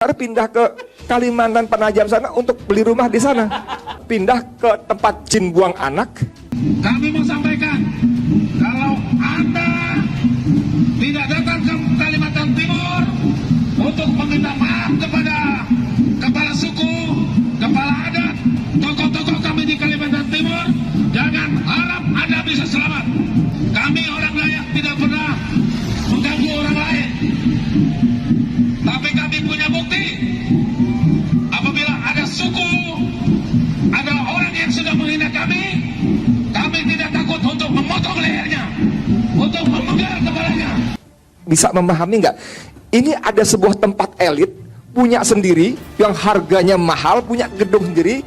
Pindah ke Kalimantan Penajam sana untuk beli rumah di sana. Pindah ke tempat jin buang anak. Kami mau sampaikan, kalau Anda tidak datang ke Kalimantan Timur untuk meminta maaf kepada kepala suku, kepala adat, tokoh-tokoh kami di Kalimantan Timur, jangan harap Anda bisa selamat. Kami orang Dayak tidak pernah mengganggu orang lain. Tapi kami punya bukti. Apabila ada suku, ada orang yang sudah menghina kami tidak takut untuk memotong lehernya, untuk memenggal kepalanya. Bisa memahami nggak? Ini ada sebuah tempat elit, punya sendiri, yang harganya mahal, punya gedung sendiri,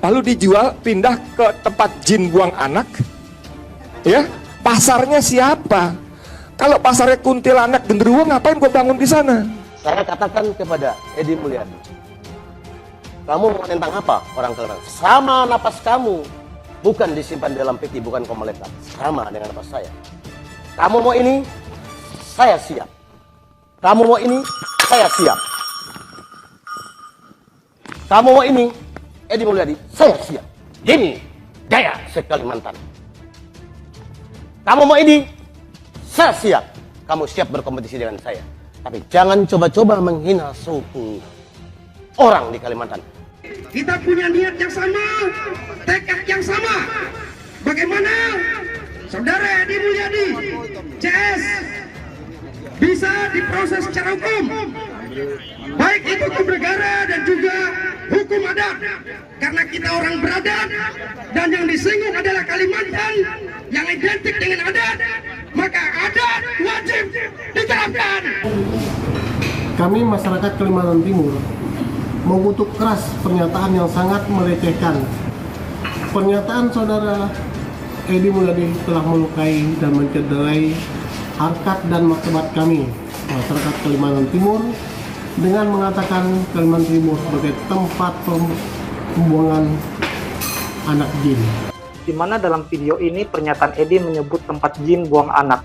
lalu dijual, pindah ke tempat jin buang anak. Ya, pasarnya siapa? Kalau pasarnya kuntilanak genderuwo, ngapain gua bangun di sana? Saya katakan kepada Edi Mulyadi, kamu mau tentang apa orang Kalimantan? Sama napas kamu, bukan disimpan dalam peti, bukan kau melekat. Sama dengan napas saya. Kamu mau ini, saya siap. Kamu mau ini, saya siap. Kamu mau ini, Edi Mulyadi, saya siap. Ini gaya se-Kalimantan. Kamu mau ini, saya siap. Kamu siap berkompetisi dengan saya. Tapi jangan coba-coba menghina suku orang di Kalimantan. Kita punya niat yang sama, tekad yang sama. Bagaimana saudara Edi Mulyadi, CS, bisa diproses secara hukum, baik itu hukum negara dan juga hukum adat. Karena kita orang beradat dan yang disinggung adalah Kalimantan yang identik dengan adat, maka adat wajib diterapkan. Kami masyarakat Kalimantan Timur mengutuk keras pernyataan yang sangat melecehkan. Pernyataan saudara Edi Mulyadi telah melukai dan mencederai harkat dan martabat kami, masyarakat Kalimantan Timur, dengan mengatakan Kalimantan Timur sebagai tempat pembuangan anak jin. Di mana dalam video ini pernyataan Edi menyebut tempat jin buang anak.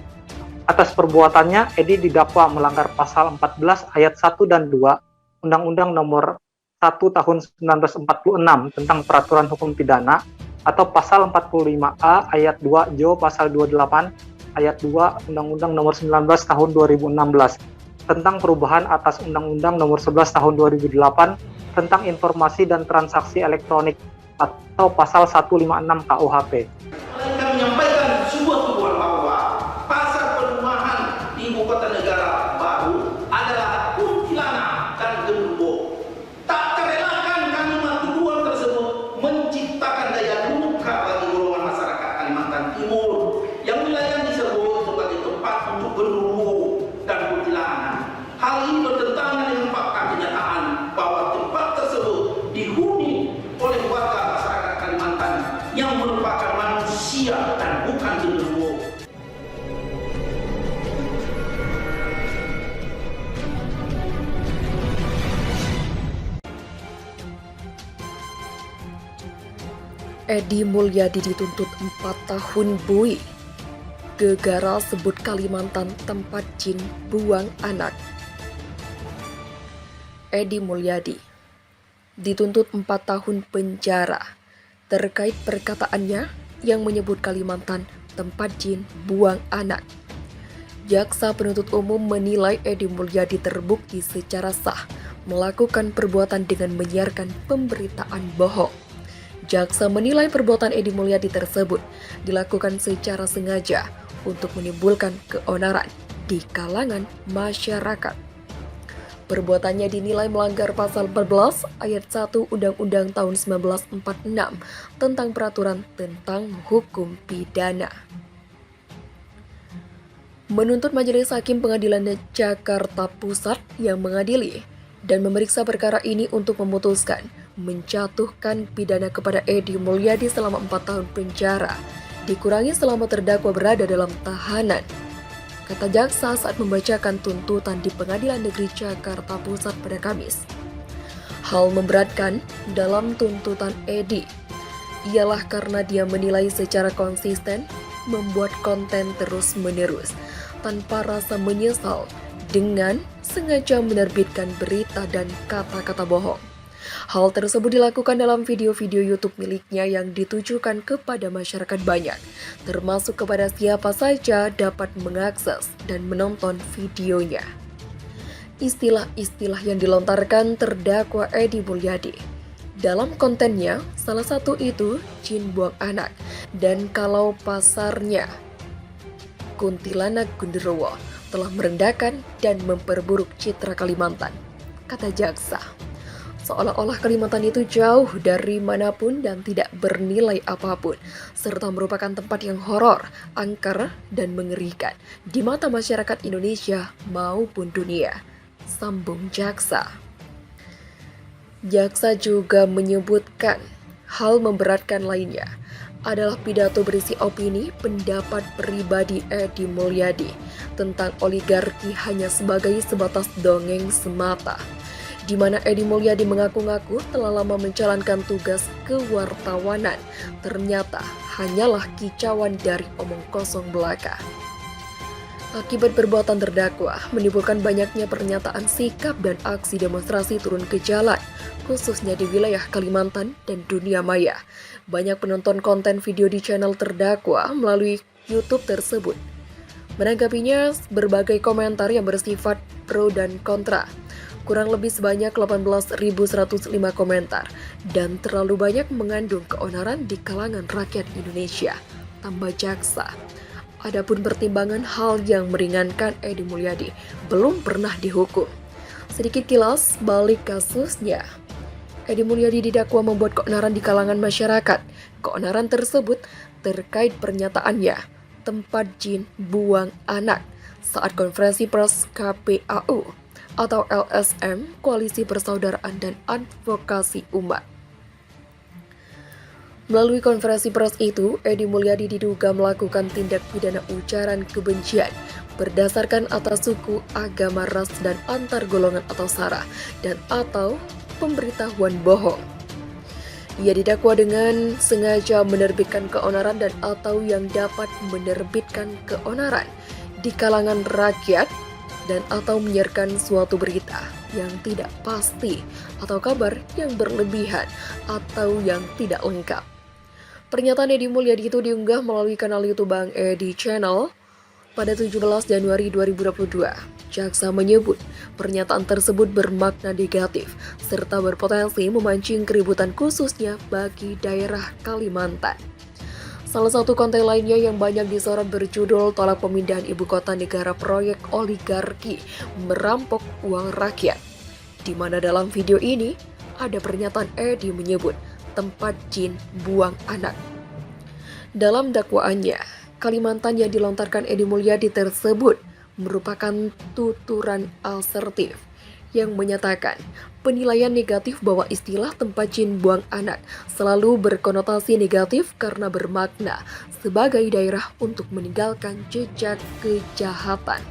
Atas perbuatannya, Edi didakwa melanggar pasal 14 ayat 1 dan 2 Undang-Undang Nomor 1 Tahun 1946 tentang Peraturan Hukum Pidana atau pasal 45A ayat 2 Jo pasal 28 ayat 2 Undang-Undang Nomor 19 Tahun 2016 tentang perubahan atas Undang-Undang Nomor 11 Tahun 2008 tentang informasi dan transaksi elektronik atau pasal 156 KUHP. Mereka menyampaikan sebuah tuduhan bahwa pasar perumahan di ibu kota negara baru adalah kuntilanak dan genderuwo. Tak terelakkan kalimat tuduhan tersebut menciptakan daya luka bagi golongan masyarakat Kalimantan Timur yang wilayah disebut sebagai tempat untuk genderuwo dan kuntilanak. Hal ini bertentangan dengan fakta kenyataan bahwa tempat tersebut dihuni oleh warga masyarakat Kalimantan yang merupakan manusia dan bukan genderuwo. Edi Mulyadi dituntut 4 tahun bui. Gegara sebut Kalimantan tempat jin buang anak. Edi Mulyadi dituntut 4 tahun penjara terkait perkataannya yang menyebut Kalimantan tempat jin buang anak. Jaksa penuntut umum menilai Edi Mulyadi terbukti secara sah melakukan perbuatan dengan menyiarkan pemberitaan bohong. Jaksa menilai perbuatan Edi Mulyadi tersebut dilakukan secara sengaja untuk menimbulkan keonaran di kalangan masyarakat. Perbuatannya dinilai melanggar pasal 14 ayat 1 Undang-Undang tahun 1946 tentang peraturan tentang hukum pidana. Menuntut Majelis Hakim Pengadilan Jakarta Pusat yang mengadili dan memeriksa perkara ini untuk memutuskan menjatuhkan pidana kepada Edi Mulyadi selama 4 tahun penjara, dikurangi selama terdakwa berada dalam tahanan. Kata jaksa saat membacakan tuntutan di Pengadilan Negeri Jakarta Pusat pada Kamis. Hal memberatkan dalam tuntutan Edi ialah karena dia menilai secara konsisten membuat konten terus-menerus tanpa rasa menyesal dengan sengaja menerbitkan berita dan kata-kata bohong. Hal tersebut dilakukan dalam video-video YouTube miliknya yang ditujukan kepada masyarakat banyak, termasuk kepada siapa saja dapat mengakses dan menonton videonya. Istilah-istilah yang dilontarkan terdakwa Edy Mulyadi. Dalam kontennya, salah satu itu jin buang anak, dan kalau pasarnya kuntilanak genderuwo telah merendahkan dan memperburuk citra Kalimantan, kata jaksa. Seolah-olah Kalimantan itu jauh dari manapun dan tidak bernilai apapun, serta merupakan tempat yang horor, angker, dan mengerikan di mata masyarakat Indonesia maupun dunia, sambung jaksa. Jaksa juga menyebutkan hal memberatkan lainnya adalah pidato berisi opini pendapat pribadi Edy Mulyadi tentang oligarki hanya sebagai sebatas dongeng semata, di mana Edy Mulyadi mengaku-ngaku telah lama menjalankan tugas kewartawanan, ternyata hanyalah kicauan dari omong kosong belaka. Akibat perbuatan terdakwa, menimbulkan banyaknya pernyataan sikap dan aksi demonstrasi turun ke jalan, khususnya di wilayah Kalimantan dan dunia maya. Banyak penonton konten video di channel terdakwa melalui YouTube tersebut. Menanggapinya, berbagai komentar yang bersifat pro dan kontra. Kurang lebih sebanyak 18.105 komentar, dan terlalu banyak mengandung keonaran di kalangan rakyat Indonesia, tambah jaksa. Adapun pertimbangan hal yang meringankan Edy Mulyadi belum pernah dihukum. Sedikit kilas balik kasusnya. Edy Mulyadi didakwa membuat keonaran di kalangan masyarakat. Keonaran tersebut terkait pernyataannya, tempat jin buang anak, saat konferensi pers KPAU atau LSM, Koalisi Persaudaraan dan Advokasi Umat. Melalui konferensi pers itu, Edy Mulyadi diduga melakukan tindak pidana ujaran kebencian berdasarkan atas suku, agama, ras, dan antar golongan atau sara, dan atau pemberitahuan bohong. Ia didakwa dengan sengaja menerbitkan keonaran dan atau yang dapat menerbitkan keonaran di kalangan rakyat dan atau menyiarkan suatu berita yang tidak pasti atau kabar yang berlebihan atau yang tidak lengkap. Pernyataan Edy Mulyadi itu diunggah melalui kanal YouTube Bang Edy Channel pada 17 Januari 2022. Jaksa menyebut pernyataan tersebut bermakna negatif serta berpotensi memancing keributan khususnya bagi daerah Kalimantan. Salah satu konten lainnya yang banyak disorot berjudul Tolak Pemindahan Ibu Kota Negara Proyek Oligarki Merampok Uang Rakyat, di mana dalam video ini ada pernyataan Edy menyebut tempat jin buang anak. Dalam dakwaannya, Kalimantan yang dilontarkan Edy Mulyadi tersebut merupakan tuturan asertif yang menyatakan penilaian negatif bahwa istilah tempat jin buang anak selalu berkonotasi negatif karena bermakna sebagai daerah untuk meninggalkan jejak kejahatan.